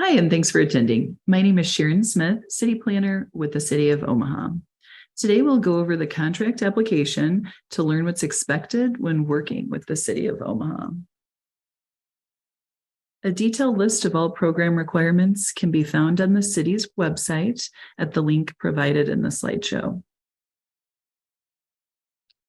Hi, and thanks for attending. My name is Sharon Smith, City Planner with the City of Omaha. Today, we'll go over the contract application to learn what's expected when working with the City of Omaha. A detailed list of all program requirements can be found on the city's website at the link provided in the slideshow.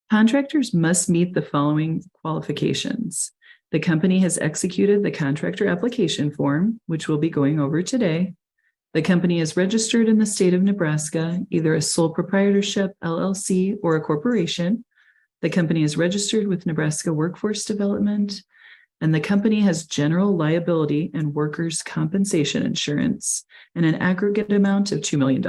Contractors must meet the following qualifications. The company has executed the contractor application form, which we'll be going over today. The company is registered in the state of Nebraska, either a sole proprietorship, LLC, or a corporation. The company is registered with Nebraska Workforce Development, and the company has general liability and workers' compensation insurance and an aggregate amount of $2 million.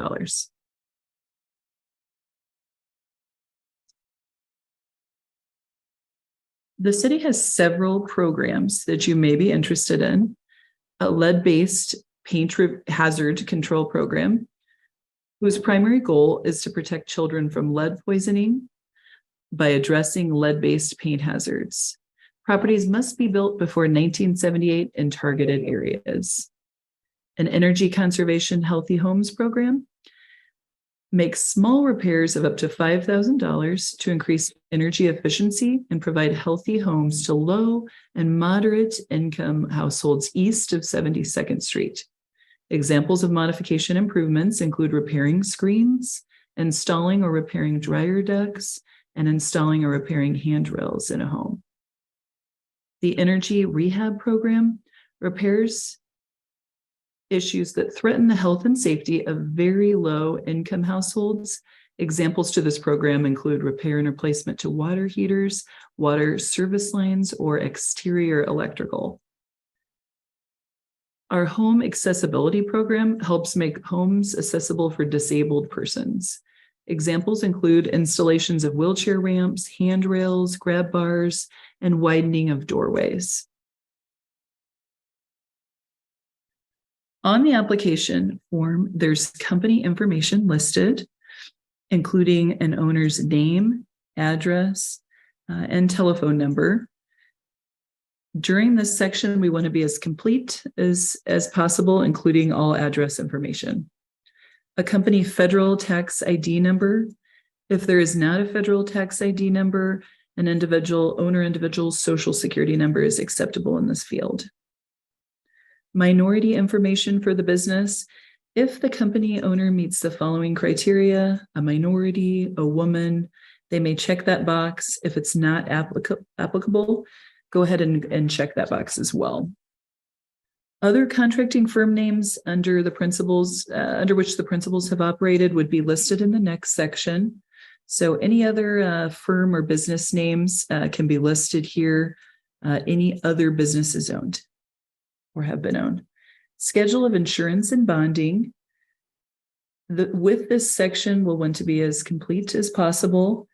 The city has several programs that you may be interested in. A lead-based paint hazard control program, whose primary goal is to protect children from lead poisoning by addressing lead-based paint hazards. Properties must be built before 1978 in targeted areas. An energy conservation healthy homes program makes small repairs of up to $5,000 to increase energy efficiency and provide healthy homes to low and moderate income households east of 72nd Street. Examples of modification improvements include repairing screens, installing or repairing dryer ducts, and installing or repairing handrails in a home. The energy rehab program repairs issues that threaten the health and safety of very low income households. Examples to this program include repair and replacement to water heaters, water service lines, or exterior electrical. Our home accessibility program helps make homes accessible for disabled persons. Examples include installations of wheelchair ramps, handrails, grab bars, and widening of doorways. On the application form, there's company information listed, including an owner's name, address, and telephone number. During this section, we want to be as complete as possible, including all address information. A company federal tax ID number. If there is not a federal tax ID number, an individual's social security number is acceptable in this field. Minority information for the business. If the company owner meets the following criteria, a minority, a woman, they may check that box. If it's not applicable, go ahead and check that box as well. Other contracting firm names under the principles, under which the principals have operated would be listed in the next section. So any other firm or business names can be listed here. Any other businesses owned or have been owned. Schedule of insurance and bonding. With this section, we'll want to be as complete as possible.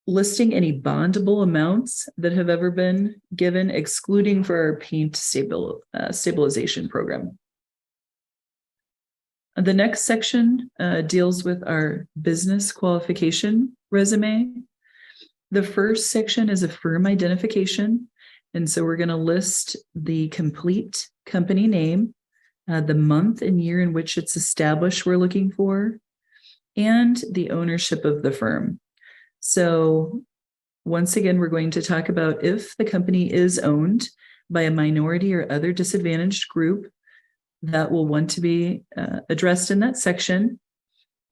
Listing any bondable amounts that have ever been given, excluding for our paint stabilization program. The next section deals with our business qualification resume. The first section is a firm identification. And so we're going to list the complete company name, the month and year in which it's established we're looking for, and the ownership of the firm. So once again, we're going to talk about if the company is owned by a minority or other disadvantaged group, that will want to be addressed in that section.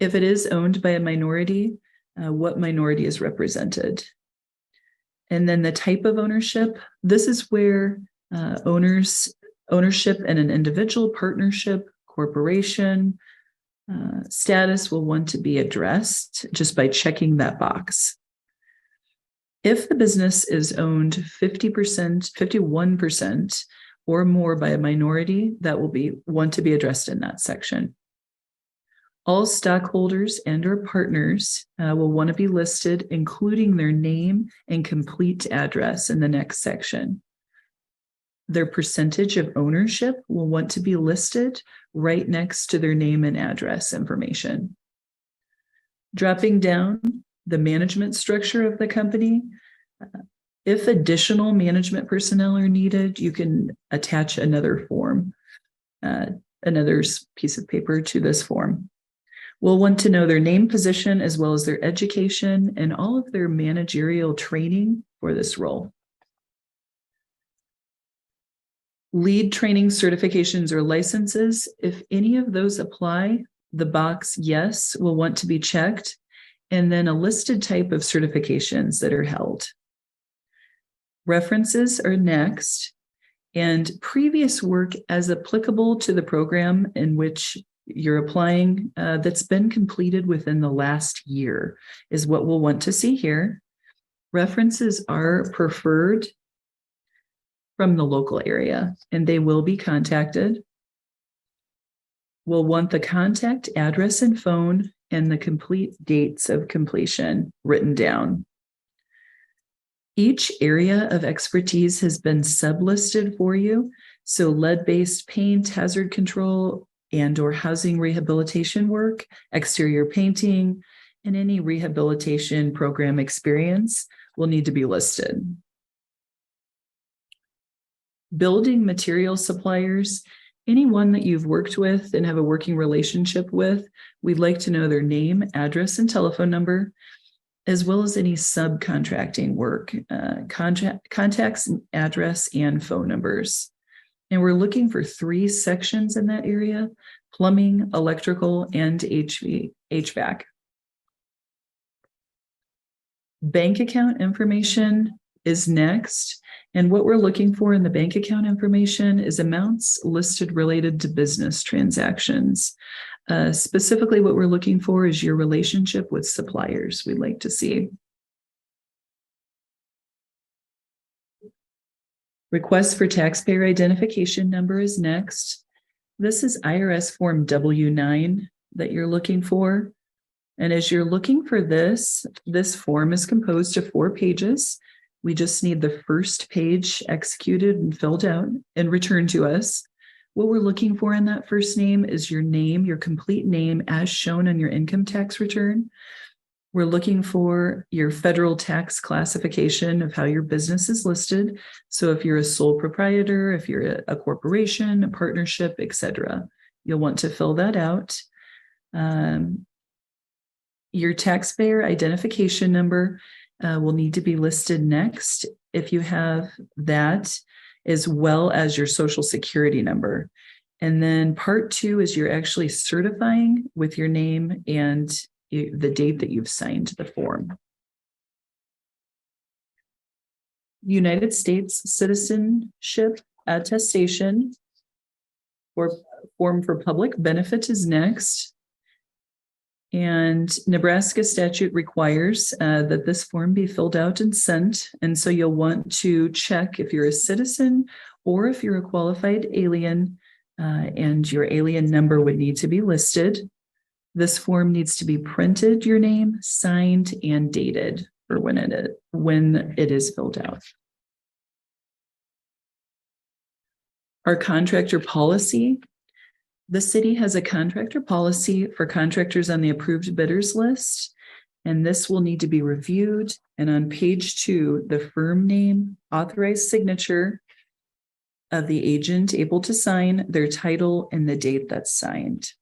If it is owned by a minority, what minority is represented? And then the type of ownership. This is where ownership in an individual, partnership, corporation, status will want to be addressed just by checking that box. If the business is owned 50%, 51% or more by a minority, that will want to be addressed in that section. All stockholders and or partners will want to be listed, including their name and complete address in the next section. Their percentage of ownership will want to be listed right next to their name and address information. Dropping down, the management structure of the company. If additional management personnel are needed, you can attach another form, another piece of paper to this form. We'll want to know their name, position, as well as their education and all of their managerial training for this role. Lead training certifications or licenses, if any of those apply, the box yes will want to be checked, and then a listed type of certifications that are held. References are next, and previous work as applicable to the program in which you're applying that's been completed within the last year is what we'll want to see here. References are preferred from the local area, and they will be contacted. We'll want the contact address and phone and the complete dates of completion written down. Each area of expertise has been sublisted for you. So lead-based paint, hazard control, and or housing rehabilitation work, exterior painting, and any rehabilitation program experience will need to be listed. Building material suppliers, anyone that you've worked with and have a working relationship with, we'd like to know their name, address, and telephone number, as well as any subcontracting work, contacts, address, and phone numbers. And we're looking for 3 sections in that area: plumbing, electrical, and HVAC. Bank account information is next. And what we're looking for in the bank account information is amounts listed related to business transactions. Specifically, what we're looking for is your relationship with suppliers we'd like to see. Request for taxpayer identification number is next. This is IRS Form W-9 that you're looking for. And as you're looking for this form is composed of 4 pages. We just need the first page executed and filled out and returned to us. What we're looking for in that first name is your name, your complete name as shown on your income tax return. We're looking for your federal tax classification of how your business is listed. So if you're a sole proprietor, if you're a corporation, a partnership, etc., you'll want to fill that out. Your taxpayer identification number will need to be listed next if you have that, as well as your social security number. And then part 2 is you're actually certifying with your name and the date that you've signed the form. United States citizenship attestation or form for public benefit is next. And Nebraska statute requires that this form be filled out and sent. And so you'll want to check if you're a citizen or if you're a qualified alien, and your alien number would need to be listed. This form needs to be printed, your name, signed, and dated for when it is filled out. Our contractor policy. The city has a contractor policy for contractors on the approved bidders list, and this will need to be reviewed. And on page 2, the firm name, authorized signature of the agent able to sign, their title, and the date that's signed.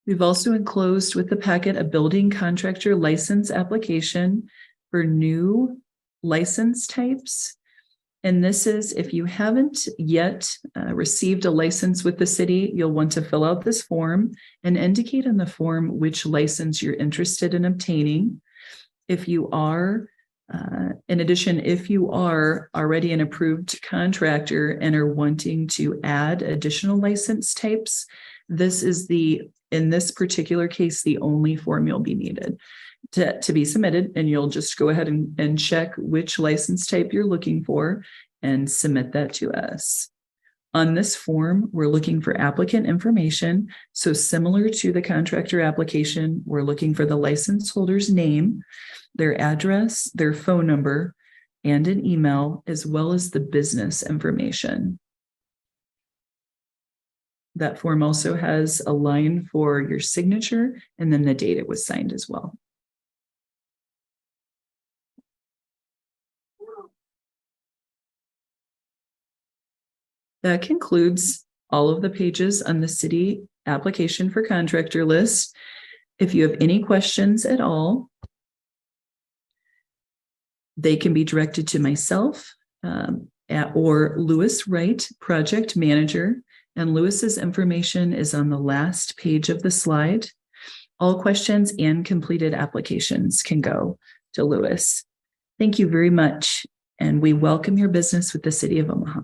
We've also enclosed with the packet a building contractor license application for new license types. And this is, if you haven't yet received a license with the city, you'll want to fill out this form and indicate in the form which license you're interested in obtaining. If you are, in addition, if you are already an approved contractor and are wanting to add additional license types, this is in this particular case, the only form you'll be needed to be submitted, and you'll just go ahead and check which license type you're looking for and submit that to us. On this form, we're looking for applicant information. So similar to the contractor application, we're looking for the license holder's name, their address, their phone number, and an email, as well as the business information. That form also has a line for your signature and then the date it was signed as well. That concludes all of the pages on the city application for contractor list. If you have any questions at all, they can be directed to myself or Lewis Wright, project manager. And Lewis's information is on the last page of the slide. All questions and completed applications can go to Lewis. Thank you very much. And we welcome your business with the City of Omaha.